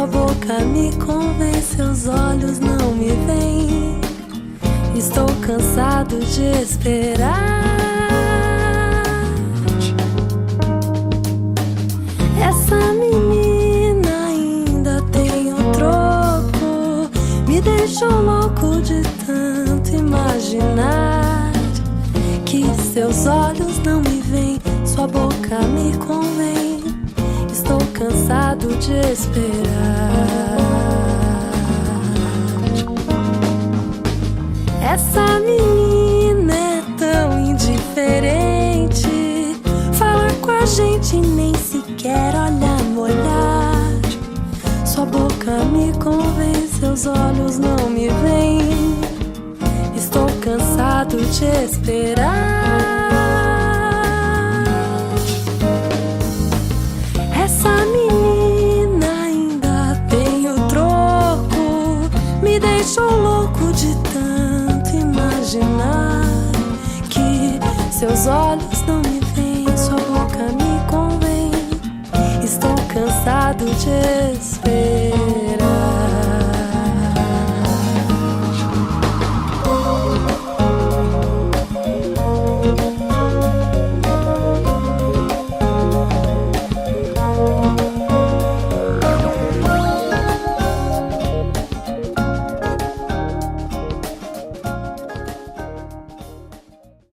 Sua boca me convence, seus olhos não me veem. Estou cansado de esperar. Essa menina ainda tem um troco, me deixou louco de tanto imaginar que seus olhos não me veem, sua boca me convém. Estou cansado de esperar. Essa menina é tão indiferente, fala com a gente nem sequer olha no olhar. Sua boca me convence, seus olhos não me veem. Estou cansado de esperar. Essa menina ainda tem o troco, me deixou louco de tanto imaginar que seus olhos não me veem, sua boca me convém. Estou cansado de esperar.